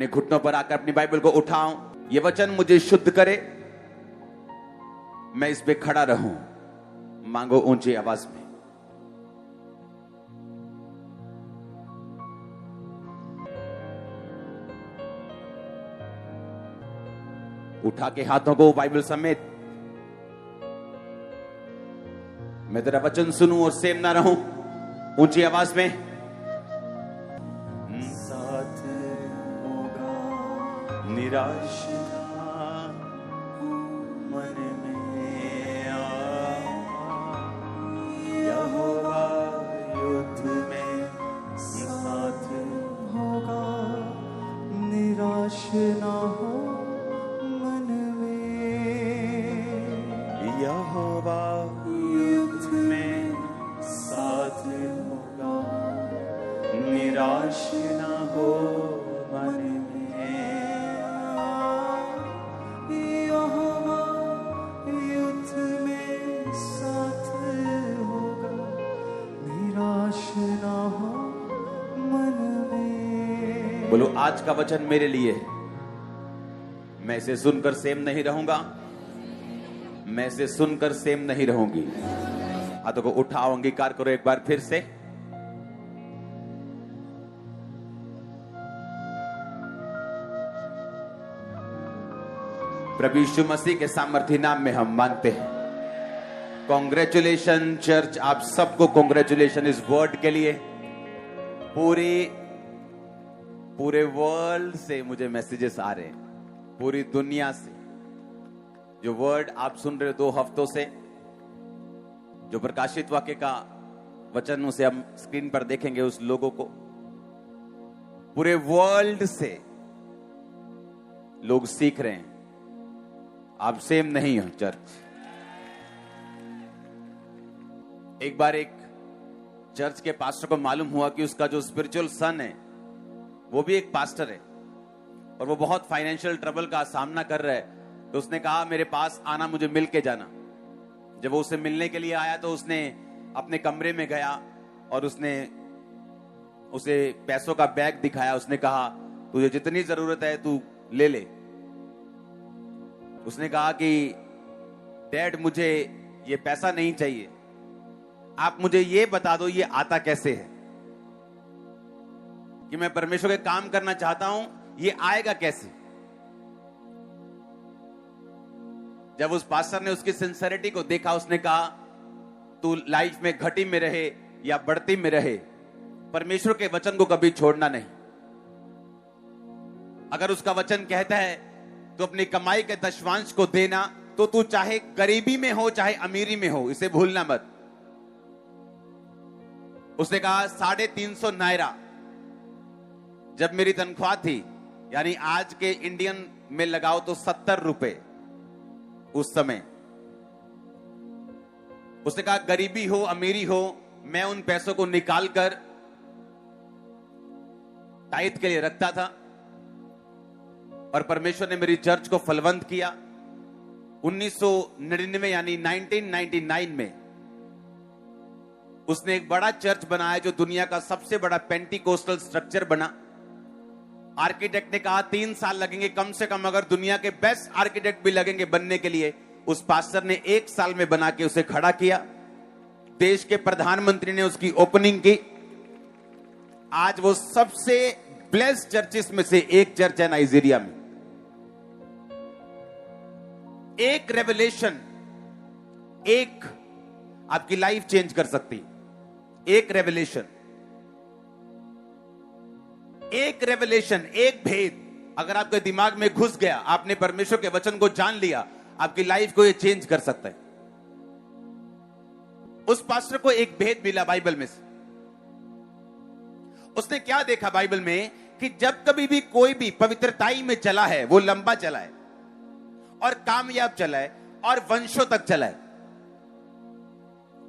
अपने घुटनों पर आकर अपनी बाइबल को उठाऊं, ये वचन मुझे शुद्ध करे, मैं इस पे खड़ा रहूं। मांगो ऊंची आवाज में। उठा के हाथों को बाइबल समेत। मैं तेरा वचन सुनूं और सेम ना रहूं। ऊंची आवाज में। साथ होगा निराश मन में यहोवा युद्ध में साथ होगा, निराश ना हो मन में। यहोवा युद्ध में साथ होगा, निराश ना हो मन में। यहोवा युद्ध में साथ होगा, निराश ना हो मन में। बोलो, आज का वचन मेरे लिए है। मैं इसे सुनकर सेम नहीं रहूंगा, मैं इसे सुनकर सेम नहीं रहूंगी। हाथों को उठाओ, अंगीकार करो एक बार फिर से। प्रभु यीशु मसीह के सामर्थी नाम में हम मांगते हैं। कॉन्ग्रेचुलेशन चर्च, आप सबको कॉन्ग्रेचुलेशन इस वर्ड के लिए। पूरे वर्ल्ड से मुझे मैसेजेस आ रहे हैं, पूरी दुनिया से। जो वर्ड आप सुन रहे हो 2 हफ्तों से, जो प्रकाशित वाक्य का वचन उसे हम स्क्रीन पर देखेंगे, उस लोगों को पूरे वर्ल्ड से लोग सीख रहे हैं। आप सेम नहीं हो चर्च। एक बार एक चर्च के पास्टर को मालूम हुआ कि उसका जो स्पिरिचुअल सन है वो भी एक पास्टर है और वो बहुत फाइनेंशियल ट्रबल का सामना कर रहा है। तो उसने कहा मेरे पास आना, मुझे मिल के जाना। जब वो उससे मिलने के लिए आया तो उसने अपने कमरे में गया और उसने उसे पैसों का बैग दिखाया। उसने कहा तुझे जितनी जरूरत है तू ले ले। उसने कहा कि डैड मुझे ये पैसा नहीं चाहिए, आप मुझे ये बता दो ये आता कैसे है, कि मैं परमेश्वर के काम करना चाहता हूं, ये आएगा कैसे। जब उस पास्टर ने उसकी सिंसेरिटी को देखा, उसने कहा तू लाइफ में घटी में रहे या बढ़ती में रहे, परमेश्वर के वचन को कभी छोड़ना नहीं। अगर उसका वचन कहता है तो अपनी कमाई के दशवांश को देना, तो तू चाहे गरीबी में हो चाहे अमीरी में हो, इसे भूलना मत। उसने कहा 350 नायरा जब मेरी तनख्वाह थी, यानी आज के इंडियन में लगाओ तो 70 रुपए उस समय। उसने कहा गरीबी हो अमीरी हो, मैं उन पैसों को निकालकर टाइट के लिए रखता था और परमेश्वर ने मेरी चर्च को फलवंत किया। 1999 यानी 1999 में उसने एक बड़ा चर्च बनाया जो दुनिया का सबसे बड़ा पेंटिकोस्टल स्ट्रक्चर बना। आर्किटेक्ट ने कहा 3 साल लगेंगे कम से कम, अगर दुनिया के बेस्ट आर्किटेक्ट भी लगेंगे बनने के लिए। उस पास्टर ने 1 साल में बना के उसे खड़ा किया। देश के प्रधानमंत्री ने उसकी ओपनिंग की। आज वो सबसे ब्लेस्ड चर्चेस में से एक चर्च है नाइजीरिया में। एक रेवलेशन, एक आपकी लाइफ चेंज कर सकती। एक रेवलेशन, एक भेद अगर आपके दिमाग में घुस गया, आपने परमेश्वर के वचन को जान लिया, आपकी लाइफ को ये चेंज कर सकता है। उस पास्टर को एक भेद मिला बाइबल में से। उसने क्या देखा बाइबल में कि जब कभी भी कोई भी पवित्रताई में चला है, वो लंबा चला है और कामयाब चला है और वंशों तक चला है।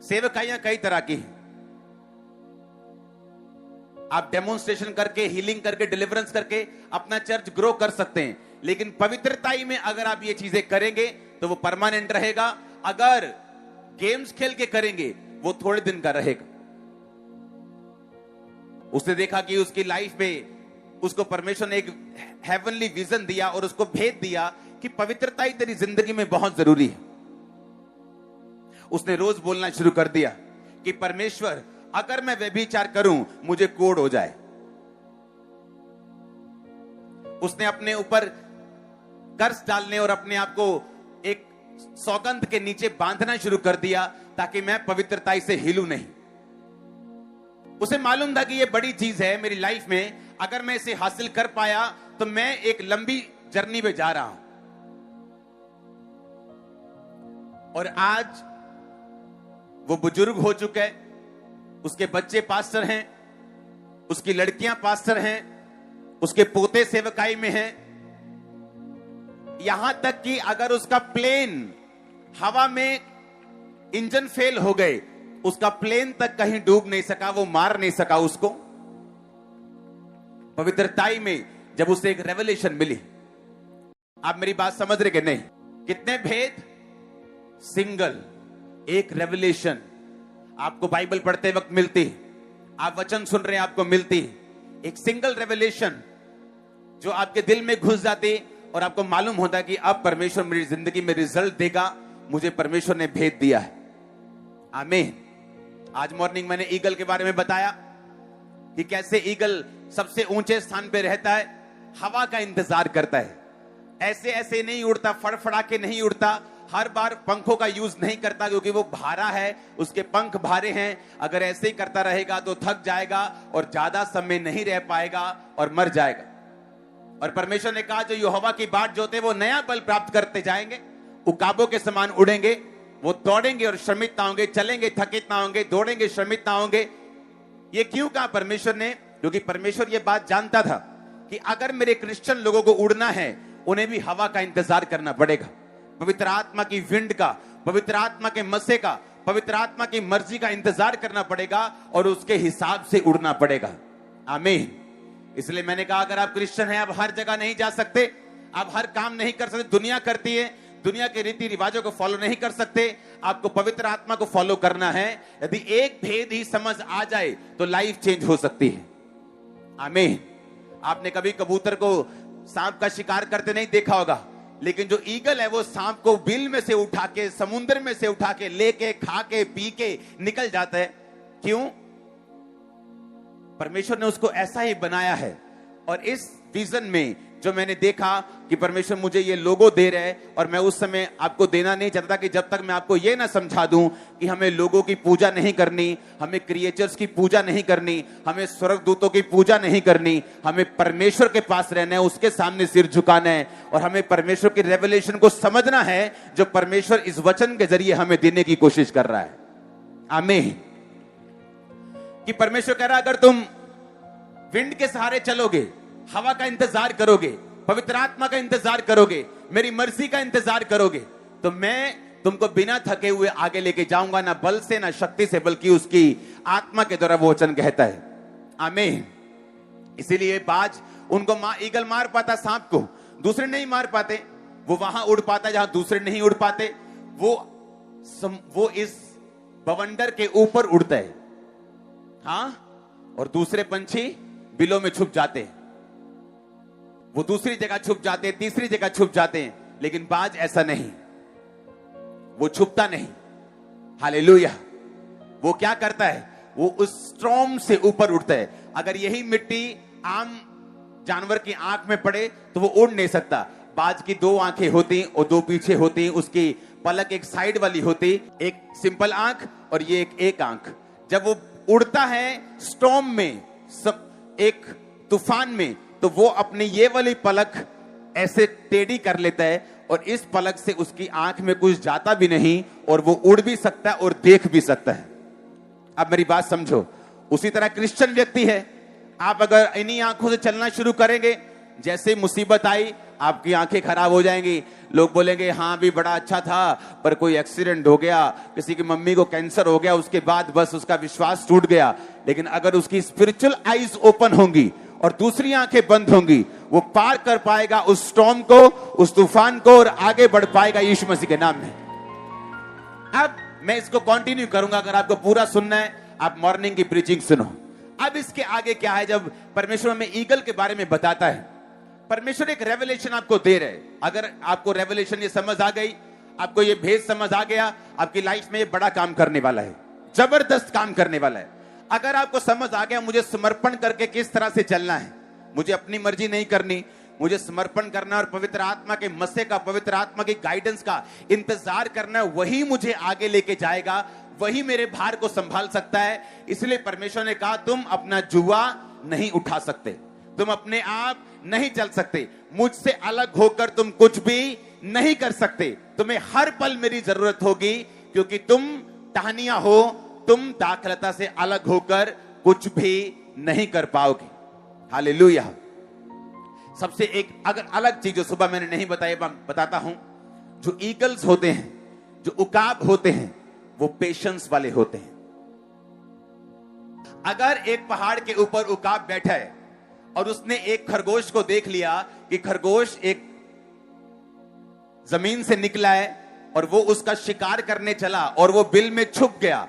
सेवकाइयां कई तरह की हैं। आप डेमोन्स्ट्रेशन करके, हीलिंग करके, डिलीवरेंस करके अपना चर्च ग्रो कर सकते हैं, लेकिन पवित्रताई में अगर आप ये चीजें करेंगे तो वो परमानेंट रहेगा। अगर गेम्स खेल के करेंगे वो थोड़े दिन का रहेगा। उसने देखा कि उसकी लाइफ में उसको परमेश्वर ने एक हेवनली विजन दिया और उसको भेद दिया कि पवित्रता ही तेरी जिंदगी में बहुत जरूरी है। उसने रोज बोलना शुरू कर दिया कि परमेश्वर, अगर मैं व्यभिचार करूं मुझे कोढ़ हो जाए। उसने अपने ऊपर कर्ज डालने और अपने आप को एक सौगंध के नीचे बांधना शुरू कर दिया ताकि मैं पवित्रता से हिलूं नहीं। उसे मालूम था कि यह बड़ी चीज है मेरी लाइफ में, अगर मैं इसे हासिल कर पाया तो मैं एक लंबी जर्नी पे जा रहा हूं। और आज वो बुजुर्ग हो चुका है, उसके बच्चे पास्टर हैं, उसकी लड़कियां पास्टर हैं, उसके पोते सेवकाई में हैं। यहां तक कि अगर उसका प्लेन हवा में इंजन फेल हो गए, उसका प्लेन तक कहीं डूब नहीं सका, वो मार नहीं सका उसको। पवित्रताई में जब उसे एक रेवलेशन मिली। आप मेरी बात समझ रहे कि नहीं? कितने भेद, सिंगल एक रेवलेशन आपको बाइबल पढ़ते वक्त मिलती, आप वचन सुन रहे हैं आपको मिलती, एक सिंगल रेवलेशन जो आपके दिल में घुस जाती और आपको मालूम होता है कि अब परमेश्वर मेरी जिंदगी में रिजल्ट देगा, मुझे परमेश्वर ने भेद दिया है। आमीन। आज मॉर्निंग मैंने ईगल के बारे में बताया कि कैसे ईगल सबसे ऊंचे स्थान पे रहता है, हवा का इंतजार करता है, ऐसे ऐसे नहीं उड़ता, फड़फड़ा के नहीं उड़ता, हर बार पंखों का यूज नहीं करता क्योंकि वो भारा है, उसके पंख भारे हैं। अगर ऐसे ही करता रहेगा तो थक जाएगा और ज्यादा समय नहीं रह पाएगा और मर जाएगा। और परमेश्वर ने कहा जो यहोवा की बाट जोते वो नया बल प्राप्त करते जाएंगे, उकाबों के समान उड़ेंगे, वो दौड़ेंगे और श्रमित ना होंगे, चलेंगे थकित ना होंगे, दौड़ेंगे श्रमित ना होंगे। ये क्यों कहा परमेश्वर ने? क्योंकि परमेश्वर ये बात जानता था कि अगर मेरे क्रिश्चियन लोगों को उड़ना है, उन्हें भी हवा का इंतजार करना पड़ेगा, पवित्र आत्मा की विंड का, पवित्र आत्मा के मसे का, पवित्र आत्मा की मर्जी का इंतजार करना पड़ेगा और उसके हिसाब से उड़ना पड़ेगा। आमीन। इसलिए मैंने कहा अगर आप क्रिश्चियन हैं, आप हर जगह नहीं जा सकते, आप हर काम नहीं कर सकते, दुनिया करती है, दुनिया के रीति रिवाजों को फॉलो नहीं कर सकते, आपको पवित्र आत्मा को फॉलो करना है। यदि एक भेद ही समझ आ जाए तो लाइफ चेंज हो सकती है। आमीन। आपने कभी कबूतर को सांप का शिकार करते नहीं देखा होगा, लेकिन जो ईगल है वो सांप को बिल में से उठा के, समुद्र में से उठा के, लेके, खा के, पी के निकल जाता है। क्यों? परमेश्वर ने उसको ऐसा ही बनाया है। और इस विजन में जो मैंने देखा कि परमेश्वर मुझे ये लोगो दे रहे हैं, और मैं उस समय आपको देना नहीं चाहता कि जब तक मैं आपको ये ना समझा दूं कि हमें लोगों की पूजा नहीं करनी, हमें क्रिएचर्स की पूजा नहीं करनी, हमें स्वर्गदूतों की पूजा नहीं करनी, हमें परमेश्वर के पास रहना है, उसके सामने सिर झुकाना है और हमें परमेश्वर की रेवलेशन को समझना है जो परमेश्वर इस वचन के जरिए हमें देने की कोशिश कर रहा है। आमीन। कि परमेश्वर कह रहा है अगर तुम विंड के सहारे चलोगे, हवा का इंतजार करोगे, पवित्र आत्मा का इंतजार करोगे, मेरी मर्जी का इंतजार करोगे, तो मैं तुमको बिना थके हुए आगे लेके जाऊंगा, ना बल से ना शक्ति से, बल्कि उसकी आत्मा के द्वारा वो वचन कहता है। आमीन। इसीलिए बाज उनको ईगल मार पाता सांप को, दूसरे नहीं मार पाते। वो वहां उड़ पाता जहां दूसरे नहीं उड़ पाते। वो इस बवंडर के ऊपर उड़ता है, हाँ, और दूसरे पंछी बिलों में छुप जाते हैं, वो दूसरी जगह छुप जाते हैं, तीसरी जगह छुप जाते हैं, लेकिन बाज ऐसा नहीं, वो छुपता नहीं। हालेलुया। वो क्या करता है? वो उस स्टॉर्म से ऊपर उड़ता है। अगर यही मिट्टी आम जानवर की आंख में पड़े तो वो उड़ नहीं सकता। बाज की दो आंखें होती और दो पीछे होती, उसकी पलक एक साइड वाली होती, एक सिंपल आंख और ये एक आंख। जब वो उड़ता है स्टॉर्म में, सब एक तूफान में, तो वो अपनी ये वाली पलक ऐसे टेढ़ी कर लेता है और इस पलक से उसकी आंख में कुछ जाता भी नहीं और वो उड़ भी सकता है और देख भी सकता है। अब मेरी बात समझो। उसी तरह क्रिश्चियन व्यक्ति है, आप अगर इन्हीं आंखों से चलना शुरू करेंगे, जैसे मुसीबत आई आपकी आंखें खराब हो जाएंगी, लोग बोलेंगे हाँ भी बड़ा अच्छा था पर कोई एक्सीडेंट हो गया, किसी की मम्मी को कैंसर हो गया, उसके बाद बस उसका विश्वास टूट गया। लेकिन अगर उसकी स्पिरिचुअल आईज ओपन होंगी और दूसरी आंखें बंद होंगी, वो पार कर पाएगा उस स्टॉर्म को, उस तूफान को, और आगे बढ़ पाएगा यीशु मसीह के नाम में। अब मैं इसको कंटिन्यू करूंगा। अगर आपको पूरा सुनना है, आप मॉर्निंग की प्रीचिंग सुनो। अब इसके आगे क्या है? जब परमेश्वर हमें ईगल के बारे में बताता है, परमेश्वर एक रेवलेशन आपको दे रहे। अगर आपको रेवलेशन ये समझ आ गई, आपको ये भेद समझ आ गया, आपकी लाइफ में ये बड़ा काम करने वाला है, जबरदस्त काम करने वाला है। अगर आपको समझ आ गया मुझे समर्पण करके किस तरह से चलना है, मुझे अपनी मर्जी नहीं करनी, मुझे समर्पण करना और पवित्र आत्मा के मस्से का, पवित्र आत्मा की गाइडेंस का इंतजार करना, वही मुझे आगे लेके जाएगा, वही मेरे भार को संभाल सकता है। इसलिए परमेश्वर ने कहा तुम अपना जुआ नहीं उठा सकते, तुम अपने आप नहीं चल सकते, मुझसे अलग होकर तुम कुछ भी नहीं कर सकते, तुम्हें हर पल मेरी जरूरत होगी, क्योंकि तुम टहनिया हो, तुम दाखलता से अलग होकर कुछ भी नहीं कर पाओगे। हालेलुया। सबसे एक अगर अलग चीज जो सुबह मैंने नहीं बताई, बताता हूं। जो ईगल्स होते हैं, जो उकाब होते हैं, वो पेशेंस वाले होते हैं। अगर एक पहाड़ के ऊपर उकाब बैठा है और उसने एक खरगोश को देख लिया कि खरगोश एक जमीन से निकला है और वो उसका शिकार करने चला और वो बिल में छुप गया,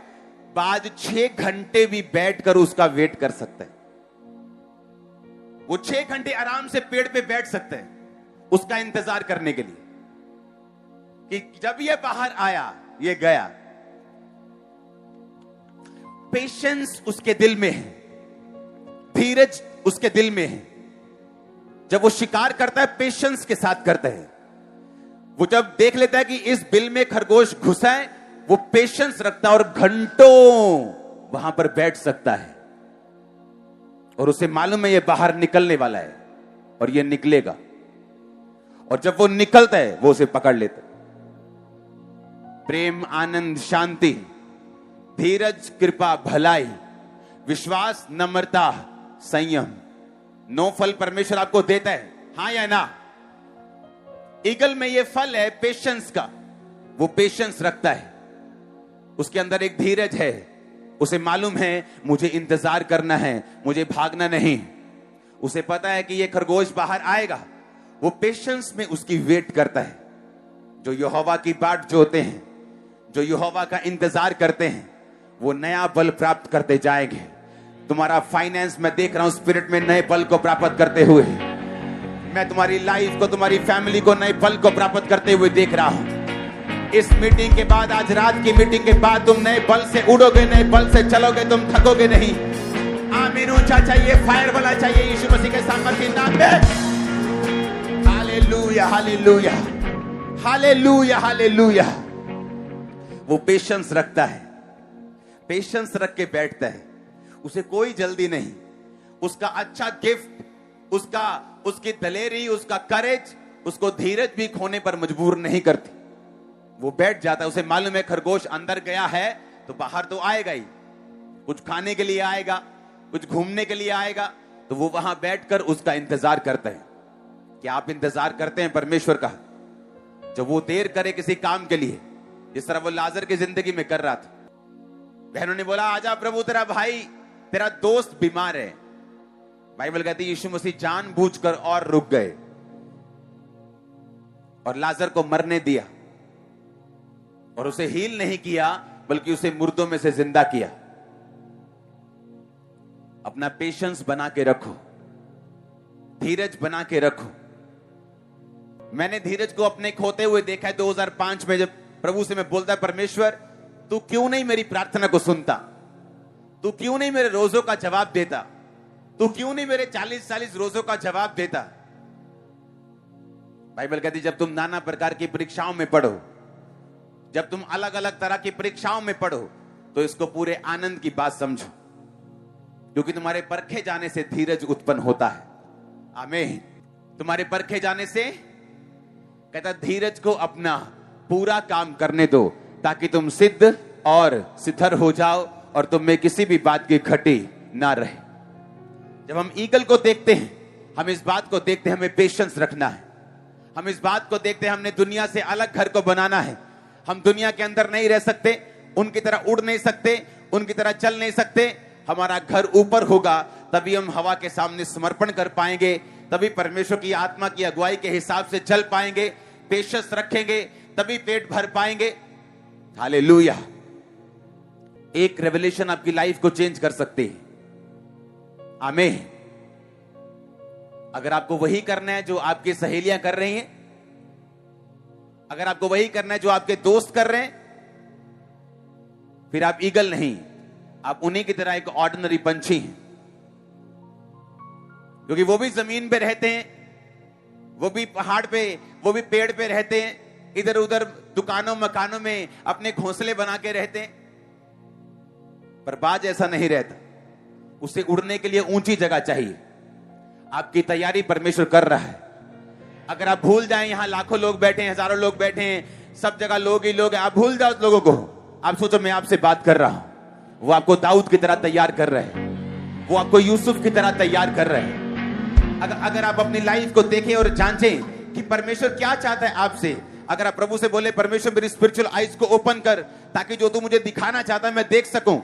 बाद 6 घंटे भी बैठकर उसका वेट कर सकता है। वो 6 घंटे आराम से पेड़ पे बैठ सकते हैं उसका इंतजार करने के लिए कि जब ये बाहर आया, ये गया। पेशेंस उसके दिल में है, धीरज उसके दिल में है। जब वो शिकार करता है पेशेंस के साथ करता है। वो जब देख लेता है कि इस बिल में खरगोश घुसा है, वो पेशेंस रखता है और घंटों वहां पर बैठ सकता है और उसे मालूम है ये बाहर निकलने वाला है और ये निकलेगा। और जब वो निकलता है वो उसे पकड़ लेता है। प्रेम, आनंद, शांति, धीरज, कृपा, भलाई, विश्वास, नम्रता, संयम, 9 फल परमेश्वर आपको देता है, हां या ना? ईगल में ये फल है पेशेंस का। वो पेशेंस रखता है, उसके अंदर एक धीरज है, उसे मालूम है मुझे इंतजार करना है, मुझे भागना नहीं। उसे पता है कि ये खरगोश बाहर आएगा। वो पेशेंस में उसकी वेट करता है। जो यहोवा की बाट जोते हैं, जो यहोवा का इंतजार करते हैं, वो नया बल प्राप्त करते जाएंगे। तुम्हारा फाइनेंस मैं देख रहा हूं स्पिरिट में नए बल को प्राप्त करते हुए। मैं तुम्हारी लाइफ को, तुम्हारी फैमिली को नए बल को प्राप्त करते हुए देख रहा हूं। इस मीटिंग के बाद, आज रात की मीटिंग के बाद तुम नए बल से उड़ोगे, नए बल से चलोगे, तुम थकोगे नहीं। आमीन। ऊंचा चाहिए, फायर वाला चाहिए, यीशु मसीह के सामर्थ्य नाम में। Hallelujah, hallelujah, hallelujah, hallelujah. वो पेशेंस रखता है, पेशेंस रख के बैठता है। उसे कोई जल्दी नहीं। उसका अच्छा गिफ्ट, उसकी दलेरी, उसका करेज उसको धीरज भी खोने पर मजबूर नहीं करती। वो बैठ जाता है। उसे मालूम है खरगोश अंदर गया है तो बाहर तो आएगा ही, कुछ खाने के लिए आएगा, कुछ घूमने के लिए आएगा, तो वो वहां बैठकर उसका इंतजार करता है। क्या आप इंतजार करते हैं परमेश्वर का? जब वो देर करे किसी काम के लिए, जिस तरह वो लाजर की जिंदगी में कर रहा था। बहनों ने बोला आजा प्रभु, तेरा भाई, तेरा दोस्त बीमार है। बाइबल कहती है यीशु मसीह जानबूझकर और रुक गए और लाजर को मरने दिया और उसे हील नहीं किया, बल्कि उसे मुर्दों में से जिंदा किया। अपना पेशेंस बना के रखो, धीरज बना के रखो। मैंने धीरज को अपने खोते हुए देखा है 2005 में, जब प्रभु से मैं बोलता, परमेश्वर तू क्यों नहीं मेरी प्रार्थना को सुनता? तू क्यों नहीं मेरे रोजों का जवाब देता? तू क्यों नहीं मेरे 40-40 रोजों का जवाब देता? बाइबल कहती जब तुम नाना प्रकार की परीक्षाओं में पढ़ो, जब तुम अलग अलग तरह की परीक्षाओं में पढ़ो, तो इसको पूरे आनंद की बात समझो, क्योंकि तुम्हारे परखे जाने से धीरज उत्पन्न होता है। आमीन। तुम्हारे परखे जाने से, कहता धीरज को अपना पूरा काम करने दो, ताकि तुम सिद्ध और सिथर हो जाओ और तुम में किसी भी बात की घटी ना रहे। जब हम ईगल को देखते हैं, हम इस बात को देखते हैं हमें पेशेंस रखना है। हम इस बात को देखते हैं हमने दुनिया से अलग घर को बनाना है। हम दुनिया के अंदर नहीं रह सकते, उनकी तरह उड़ नहीं सकते, उनकी तरह चल नहीं सकते। हमारा घर ऊपर होगा, तभी हम हवा के सामने समर्पण कर पाएंगे, तभी परमेश्वर की आत्मा की अगुवाई के हिसाब से चल पाएंगे, पेशेंस रखेंगे, तभी पेट भर पाएंगे। हालेलुया। एक रेवलेशन आपकी लाइफ को चेंज कर सकती है। आमीन। अगर आपको वही करना है जो आपकी सहेलियां कर रही हैं, अगर आपको वही करना है जो आपके दोस्त कर रहे हैं, फिर आप ईगल नहीं, आप उन्हीं की तरह एक ऑर्डिनरी पंछी हैं। क्योंकि वो भी जमीन पे रहते हैं, वो भी पहाड़ पे, वो भी पेड़ पे रहते हैं, इधर उधर दुकानों मकानों में अपने घोंसले बना के रहते हैं। पर बाज ऐसा नहीं रहता, उसे उड़ने के लिए ऊंची जगह चाहिए। आपकी तैयारी परमेश्वर कर रहा है। अगर आप भूल जाएं यहां लाखों लोग बैठे हैं, हजारों लोग बैठे हैं, सब जगह लोग ही लोग हैं, आप भूल जाओ उस लोगों को। आप सोचो मैं आपसे बात कर रहा हूं। वो आपको दाऊद की तरह तैयार कर रहे हैं, वो आपको यूसुफ की तरह तैयार कर रहे हैं। अगर आप अपनी लाइफ को देखें और जांचें कि परमेश्वर क्या चाहता है आपसे, अगर आप प्रभु से बोले परमेश्वर मेरी स्पिरिचुअल आइज को ओपन कर, ताकि जो तू मुझे दिखाना चाहता है मैं देख सकूं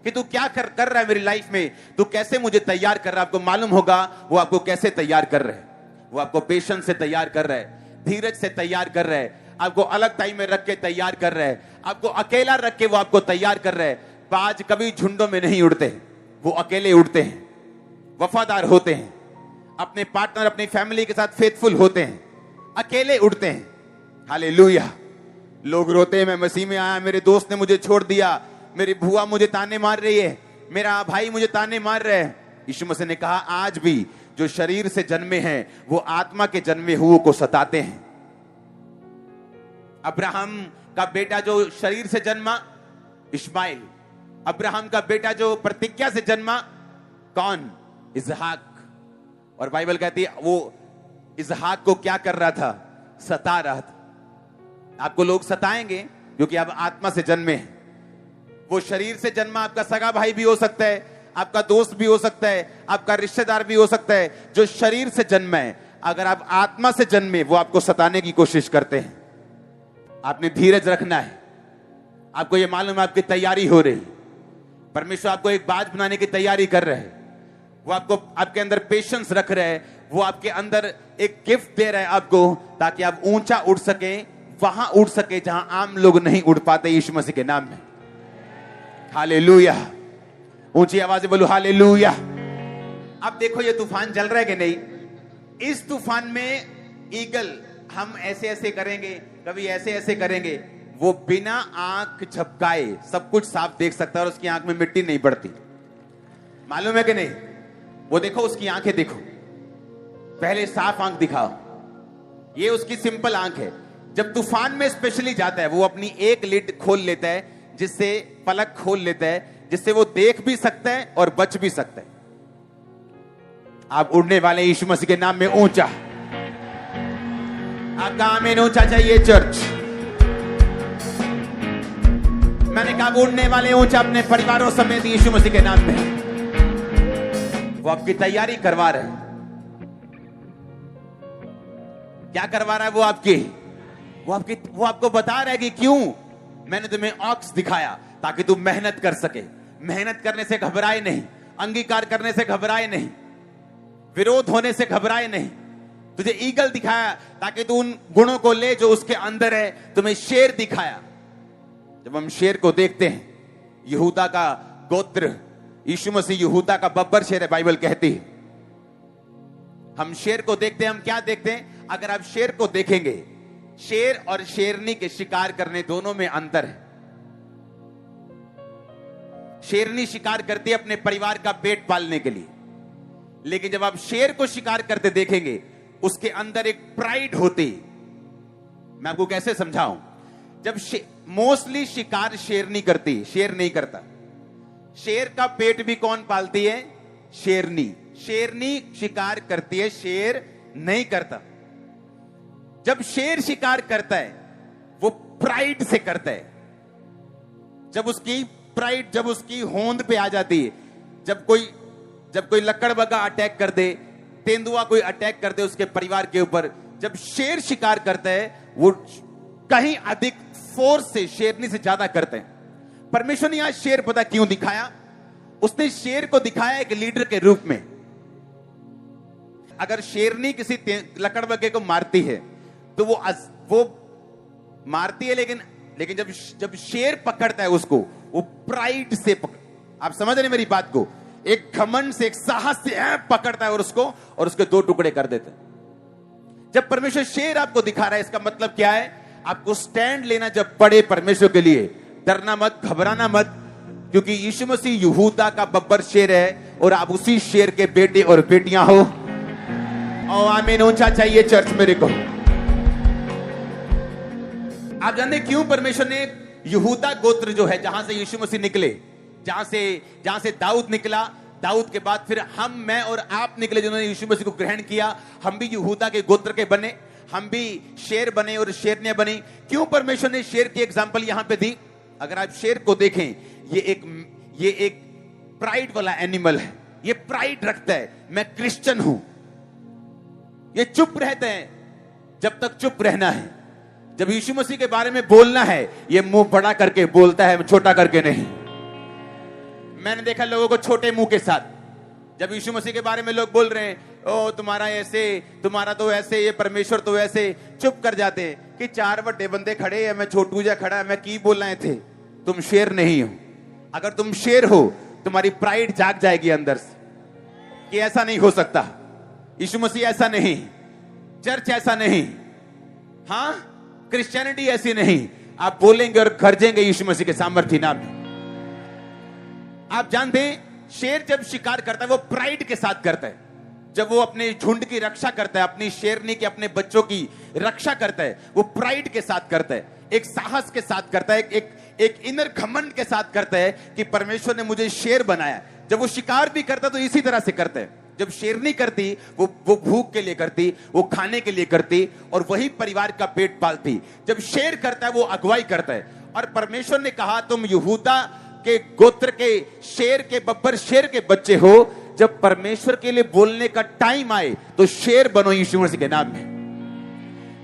कि तू क्या कर रहा है मेरी लाइफ में, तू कैसे मुझे तैयार कर रहा है। आपको मालूम होगा वो आपको कैसे तैयार कर रहे हैं। वो आपको पेशेंस से तैयार कर रहे हैं, धीरज से तैयार कर रहे हैं, आपको अलग टाइम में रख के तैयार कर रहे हैं, आपको अकेला रख के वो आपको तैयार कर रहे हैं। बाज कभी झुंडों में नहीं उड़ते, वो अकेले उड़ते हैं, वफादार होते हैं, अपने पार्टनर अपनी फैमिली के साथ फेथफुल होते हैं, अकेले उड़ते हैं। हालेलुया। लोग रोते हैं मैं मसीह में आया, मेरे दोस्त ने मुझे छोड़ दिया, मेरी बुआ मुझे ताने मार रही है, मेरा भाई मुझे ताने मार रहे हैं। यीशु मसीह ने कहा आज भी जो शरीर से जन्मे हैं वो आत्मा के जन्मे हुए को सताते हैं। अब्राहम का बेटा जो शरीर से जन्मा इस्माइल, अब्राहम का बेटा जो प्रतिज्ञा से जन्मा कौन? इसहाक। और बाइबल कहती है वो इसहाक को क्या कर रहा था? सता रहा था। आपको लोग सताएंगे क्योंकि आप आत्मा से जन्मे हैं। वो शरीर से जन्मा आपका सगा भाई भी हो सकता है, आपका दोस्त भी हो सकता है, आपका रिश्तेदार भी हो सकता है। जो शरीर से जन्मा है, अगर आप आत्मा से जन्मे वो आपको सताने की कोशिश करते हैं। आपने धीरज रखना है। आपको ये मालूम है आपकी तैयारी हो रही, परमेश्वर आपको एक बाज बनाने की तैयारी कर रहे हैं। वो आपको आपके अंदर पेशेंस रख रहे हैं, वो आपके अंदर एक गिफ्ट दे रहा है आपको, ताकि आप ऊंचा उड़ सके, वहां उड़ सके जहां आम लोग नहीं उड़ पाते। यीशु मसीह के नाम में हालेलुया। ऊंची आवाज से बोलो हालेलुया। अब देखो ये तूफान चल रहा है कि नहीं? इस तूफान में ईगल हम ऐसे ऐसे करेंगे, कभी ऐसे ऐसे करेंगे, वो बिना आंख झपकाए सब कुछ साफ देख सकता है और उसकी आंख में मिट्टी नहीं पड़ती। मालूम है कि नहीं? वो देखो उसकी आंखें देखो, पहले साफ आंख दिखाओ। ये उसकी सिंपल आंख है। जब तूफान में स्पेशली जाता है वो अपनी एक लिड खोल लेता है, जिससे पलक खोल लेता है, जिससे वो देख भी सकता है और बच भी सकता है। आप उड़ने वाले यीशु मसीह के नाम में ऊंचा। आपका आमीन ऊंचा चाहिए चर्च। मैंने कहा उड़ने वाले ऊंचा अपने परिवारों समेत यीशु मसीह के नाम में। वो आपकी तैयारी करवा रहे हैं। क्या करवा रहा है वो आपकी? वो आपको बता रहा है कि क्यों मैंने तुम्हें ऑक्स दिखाया, ताकि तुम मेहनत कर सके। मेहनत करने से घबराए नहीं, अंगीकार करने से घबराए नहीं, विरोध होने से घबराए नहीं। तुझे ईगल दिखाया ताकि तू उन गुणों को ले जो उसके अंदर है। तुम्हें शेर दिखाया। जब हम शेर को देखते हैं, यहूदा का गोत्र, यीशु मसीह यहूदा का बब्बर शेर है, बाइबल कहती है। हम शेर को देखते हैं, हम क्या देखते हैं? अगर आप शेर को देखेंगे, शेर और शेरनी के शिकार करने दोनों में अंतर है। शेरनी शिकार करती है अपने परिवार का पेट पालने के लिए, लेकिन जब आप शेर को शिकार करते देखेंगे, उसके अंदर एक प्राइड होती। मैं आपको कैसे समझाऊं? जब मोस्टली शिकार शेरनी करती, शेर नहीं करता। शेर का पेट भी कौन पालती है? शेरनी। शेरनी शिकार करती है, शेर नहीं करता। जब शेर शिकार करता है वो प्राइड से करता है। जब उसकी प्राइड, जब उसकी होंद पे आ जाती है, जब कोई लकड़बग्गा अटैक कर दे, तेंदुआ कोई अटैक कर दे उसके परिवार के ऊपर, जब शेर शिकार करता है वो कहीं अधिक फोर्स से, शेरनी से ज्यादा करते हैं। परमेश्वर ने यहां शेर पता क्यों दिखाया? उसने शेर को दिखाया एक लीडर के रूप में। अगर शेरनी किसी लकड़बग्गे को मारती है तो वो मारती है, लेकिन जब शेर पकड़ता है उसको, वो प्राइड से आप समझ रहे मेरी बात को? एक घमंड से, एक साहस से पकड़ता है और उसके दो टुकड़े कर देता है। जब परमेश्वर शेर आपको दिखा रहा है, इसका मतलब क्या है? आपको स्टैंड लेना जब पड़े परमेश्वर के लिए, डरना मत, घबराना मत, क्योंकि यीशु मसीह यहूदा का बब्बर शेर है और आप उसी शेर के बेटे और बेटियां हो। और आमीन ऊंचा चाहिए चर्च मेरे को। आप जानते क्यों परमेश्वर ने यहूदा गोत्र जो है, जहां से यीशु मसीह निकले, जहां से दाऊद निकला, दाऊद के बाद फिर मैं और आप निकले जिन्होंने यीशु मसीह को ग्रहण किया, हम भी यहूदा के गोत्र के बने, हम भी शेर बने और शेरनियां बनी। क्यों परमेश्वर ने शेर की एग्जांपल यहां पे दी? अगर आप शेर को देखें, ये एक प्राइड वाला एनिमल है, ये प्राइड रखता है, मैं क्रिश्चियन हूं। ये चुप रहते हैं जब तक चुप रहना है। जब यीशु मसीह के बारे में बोलना है, ये मुंह बड़ा करके बोलता है, छोटा करके नहीं। मैंने देखा लोगों को छोटे मुंह के साथ, जब यीशु मसीह के बारे में लोग बोल रहे हैं, ओ तुम्हारा ऐसे, तुम्हारा तो ऐसे, ये परमेश्वर तो ऐसे, चुप कर जाते हैं कि चार बड़े बंदे खड़े हैं, मैं छोटू जा खड़ा, मैं की बोलना थे। तुम शेर नहीं हो। अगर तुम शेर हो, तुम्हारी प्राइड जाग जाएगी अंदर से कि ऐसा नहीं हो सकता, यीशु मसीह ऐसा नहीं, चर्च ऐसा नहीं, हाँ क्रिश्चियनिटी ऐसी नहीं। आप बोलेंगे और गरजेंगे यीशु मसीह के सामर्थ्य नाम में। आप जानते हैं, शेर जब शिकार करता है वो प्राइड के साथ करता है। जब वो अपने झुंड की रक्षा करता है, अपनी शेरनी के, अपने बच्चों की रक्षा करता है, वो प्राइड के साथ करता है, एक साहस के साथ करता है, एक इनर घमंड के साथ करता है कि परमेश्वर ने मुझे शेर बनाया। जब वो शिकार भी करता तो इसी तरह से करता है। जब शेरनी करती, वो भूख के लिए करती, वो खाने के लिए करती और वही परिवार का पेट पालती। जब शेर करता है, वो अगुवाई करता है। और परमेश्वर ने कहा, तुम यहूदा के गोत्र के शेर के बब्बर शेर के बच्चे हो। जब परमेश्वर के लिए बोलने का टाइम आए तो शेर बनो यीशु मसीह के नाम में।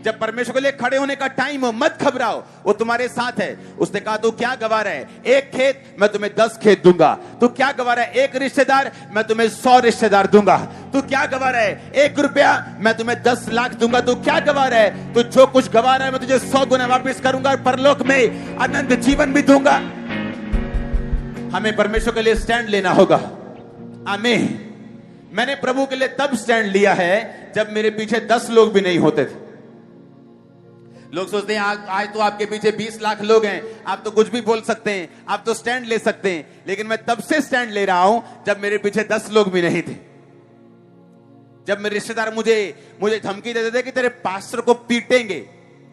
जब परमेश्वर के लिए खड़े होने का टाइम हो, मत घबराओ, वो तुम्हारे साथ है। उसने कहा, तू क्या गवा रहा है? एक खेत, मैं तुम्हें 10 खेत दूंगा। तू क्या गवा रहा है? एक रिश्तेदार, मैं तुम्हें 100 रिश्तेदार दूंगा। तू क्या गवा रहा है? 1 रुपया, मैं तुम्हें 10 लाख दूंगा। तू क्या गवा रहा है? तू जो कुछ गवा रहा है, मैं तुझे 100 गुना वापिस करूंगा और परलोक में अनंत जीवन भी दूंगा। हमें परमेश्वर के लिए स्टैंड लेना होगा। आमीन। मैंने प्रभु के लिए तब स्टैंड लिया है जब मेरे पीछे 10 लोग भी नहीं होते थे। लोग सोचते हैं आज तो आपके पीछे 20 लाख लोग हैं, आप तो कुछ भी बोल सकते हैं, आप तो स्टैंड ले सकते हैं। लेकिन मैं तब से स्टैंड ले रहा हूं जब मेरे पीछे 10 लोग भी नहीं थे। जब मेरे रिश्तेदार मुझे धमकी देते थे कि तेरे पास्टर को पीटेंगे,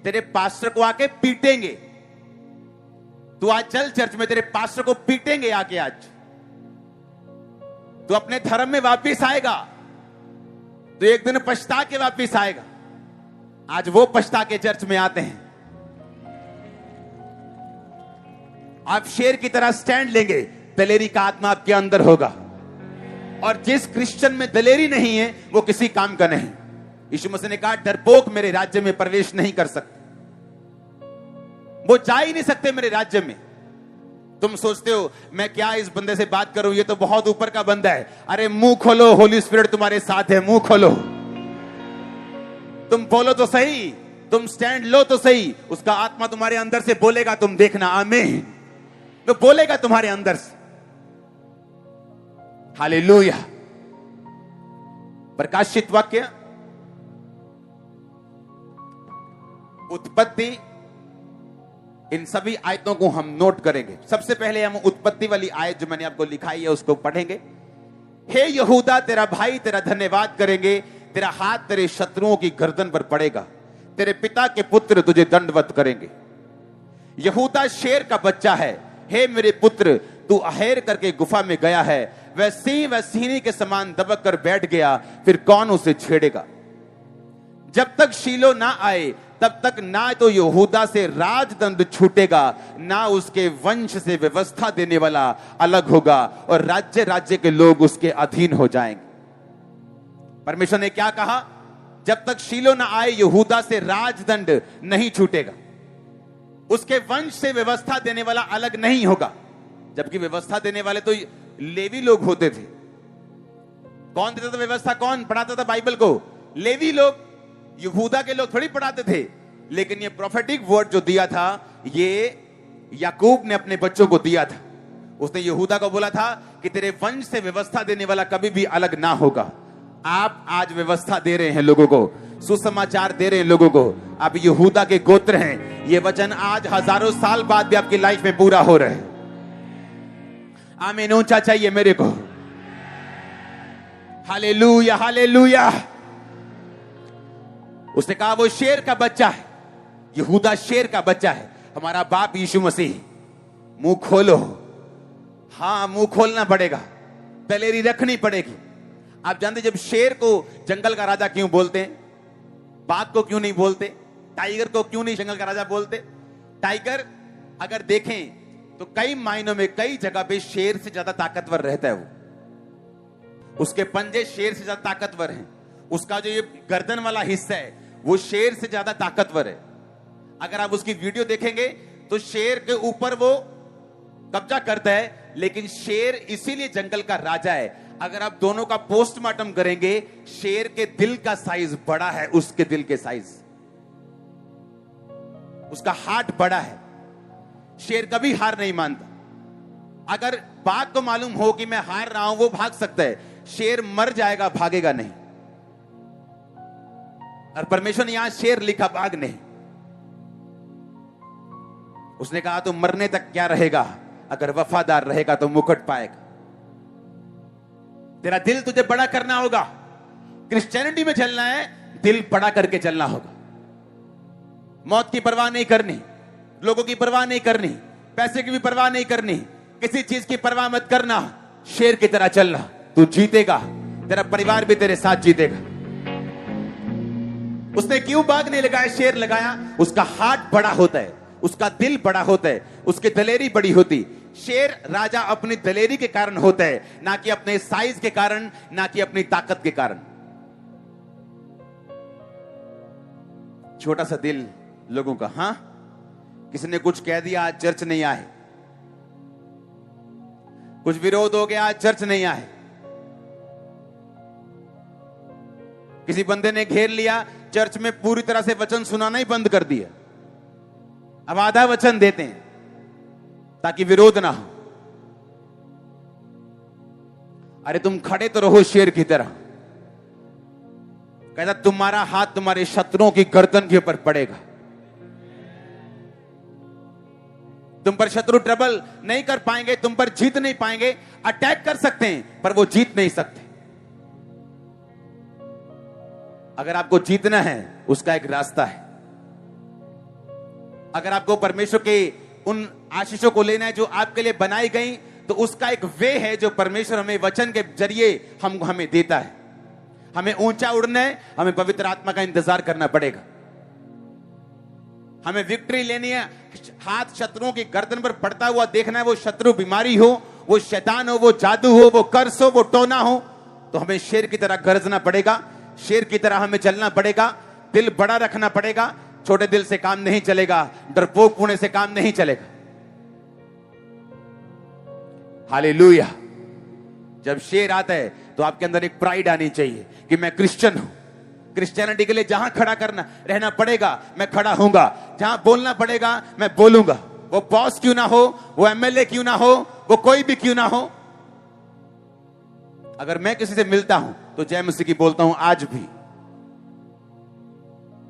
तेरे पास्टर को आके पीटेंगे, तू आज चल चर्च में, तेरे पास्टर को पीटेंगे आके, आज तू अपने धर्म में वापिस आएगा, तो एक दिन पछता के वापिस आएगा। आज वो पछता के चर्च में आते हैं। आप शेर की तरह स्टैंड लेंगे, दलेरी का आत्मा आपके अंदर होगा। और जिस क्रिश्चियन में दलेरी नहीं है, वो किसी काम का नहीं। यीशु मसीह ने कहा, डरपोक मेरे राज्य में प्रवेश नहीं कर सकते, वो जा ही नहीं सकते मेरे राज्य में। तुम सोचते हो मैं क्या इस बंदे से बात करूं, ये तो बहुत ऊपर का बंदा है। अरे मुंह खोलो, होली स्पिरिट तुम्हारे साथ है, मुंह खोलो, तुम बोलो तो सही, तुम स्टैंड लो तो सही। उसका आत्मा तुम्हारे अंदर से बोलेगा, तुम देखना। आमीन। तो बोलेगा तुम्हारे अंदर से। हालेलुया। प्रकाशित वाक्य उत्पत्ति, इन सभी आयतों को हम नोट करेंगे। सबसे पहले हम उत्पत्ति वाली आयत जो मैंने आपको लिखाई है उसको पढ़ेंगे। हे यहूदा, तेरा भाई तेरा धन्यवाद करेंगे, तेरा हाथ तेरे शत्रुओं की गर्दन पर पड़ेगा, तेरे पिता के पुत्र तुझे दंडवत करेंगे। यहूदा शेर का बच्चा है। हे मेरे पुत्र, तू अहेर करके गुफा में गया है, वह सिंह व सिंही के समान दबक कर बैठ गया, फिर कौन उसे छेड़ेगा? जब तक शीलो ना आए तब तक ना तो यहूदा से राजदंड छूटेगा, ना उसके वंश से व्यवस्था देने वाला अलग होगा, और राज्य राज्य के लोग उसके अधीन हो जाएंगे। परमेश्वर ने क्या कहा? जब तक शीलो ना आए यहूदा से राजदंड नहीं छूटेगा, उसके वंश से व्यवस्था देने वाला अलग नहीं होगा। जबकि व्यवस्था देने वाले तो लेवी लोग होते थे। कौन देता था व्यवस्था? कौन पढ़ाता था बाइबल को? लेवी लोग। यहूदा के लोग थोड़ी पढ़ाते थे। लेकिन ये प्रोफेटिक वर्ड जो दिया था, ये याकूब ने अपने बच्चों को दिया था। उसने यहूदा को बोला था कि तेरे वंश से व्यवस्था देने वाला कभी भी अलग ना होगा। आप आज व्यवस्था दे रहे हैं लोगों को, सुसमाचार दे रहे हैं लोगों को। आप यहूदा के गोत्र हैं। ये वचन आज हजारों साल बाद भी आपकी लाइफ में पूरा हो रहा है। आमीन ऊंचा चाहिए मेरे को। Hallelujah hallelujah. उसने कहा वो शेर का बच्चा है, यहूदा शेर का बच्चा है। हमारा बाप यीशु मसीह, मुंह खोलो। हाँ, मुंह खोलना पड़ेगा, दलेरी रखनी पड़ेगी। आप जानते जब शेर को जंगल का राजा क्यों बोलते हैं? बाघ को क्यों नहीं बोलते? टाइगर को क्यों नहीं जंगल का राजा बोलते? टाइगर अगर देखें तो कई मायनों में कई जगह पे शेर से ज्यादा ताकतवर रहता है। वो उसके पंजे शेर से ज्यादा ताकतवर हैं। उसका जो ये गर्दन वाला हिस्सा है वो शेर से ज्यादा ताकतवर है। अगर आप उसकी वीडियो देखेंगे तो शेर के ऊपर वो कब्जा करता है, लेकिन शेर इसीलिए जंगल का राजा है। अगर आप दोनों का पोस्टमार्टम करेंगे, शेर के दिल का साइज बड़ा है उसके दिल के साइज, उसका हार्ट बड़ा है। शेर कभी हार नहीं मानता। अगर बाघ को मालूम हो कि मैं हार रहा हूं, वो भाग सकता है। शेर मर जाएगा, भागेगा नहीं। और परमेश्वर ने यहां शेर लिखा, बाघ नहीं। उसने कहा तो मरने तक क्या रहेगा, अगर वफादार रहेगा तो मुकुट पाएगा। तेरा दिल तुझे बड़ा करना होगा। क्रिश्चियनिटी में चलना है, दिल बड़ा करके चलना होगा। मौत की परवाह नहीं करनी, लोगों की परवाह नहीं करनी, पैसे की भी परवाह नहीं करनी, किसी चीज की परवाह मत करना। शेर की तरह चलना, तू जीतेगा, तेरा परिवार भी तेरे साथ जीतेगा। उसने क्यों बाघ नहीं लगाया, शेर लगाया? उसका हार्ट बड़ा होता है, उसका दिल बड़ा होता है, उसकी दलेरी बड़ी होती। शेर राजा अपनी दलेरी के कारण होता है, ना कि अपने साइज के कारण, ना कि अपनी ताकत के कारण। छोटा सा दिल लोगों का। हां, किसी ने कुछ कह दिया, आज चर्च नहीं आए। कुछ विरोध हो गया, आज चर्च नहीं आए। किसी बंदे ने घेर लिया, चर्च में पूरी तरह से वचन सुनाना ही बंद कर दिया। अब आधा वचन देते हैं ताकि विरोध ना हो। अरे तुम खड़े तो रहो शेर की तरह। कहता तुम्हारा हाथ तुम्हारे शत्रुओं की गर्दन के ऊपर पड़ेगा। तुम पर शत्रु ट्रबल नहीं कर पाएंगे, तुम पर जीत नहीं पाएंगे। अटैक कर सकते हैं पर वो जीत नहीं सकते। अगर आपको जीतना है, उसका एक रास्ता है। अगर आपको परमेश्वर के उन आशीषों को लेना है जो आपके लिए बनाई गई, तो उसका एक वे है जो परमेश्वर हमें वचन के जरिए हमें देता है। हमें ऊंचा उड़ना है, हमें पवित्र आत्मा का इंतजार करना पड़ेगा। हमें विक्ट्री लेनी है। हाथ शत्रुओं की गर्दन पर पड़ता हुआ देखना है। वो शत्रु बीमारी हो, वो शैतान हो, वो जादू हो, वो कर्स हो, वो टोना हो, तो हमें शेर की तरह गरजना पड़ेगा। शेर की तरह हमें चलना पड़ेगा। दिल बड़ा रखना पड़ेगा। छोटे दिल से काम नहीं चलेगा, डरपोक पुणे से काम नहीं चलेगा। हालेलुया। जब शेर आता है तो आपके अंदर एक प्राइड आनी चाहिए कि मैं क्रिश्चियन हूं। क्रिश्चियनिटी के लिए जहां खड़ा करना रहना पड़ेगा, मैं खड़ा होऊंगा। जहां बोलना पड़ेगा, मैं बोलूंगा। वो बॉस क्यों ना हो, वो एमएलए क्यों ना हो, वो कोई भी क्यों ना हो। अगर मैं किसी से मिलता हूं तो जय मसीह की बोलता हूं आज भी।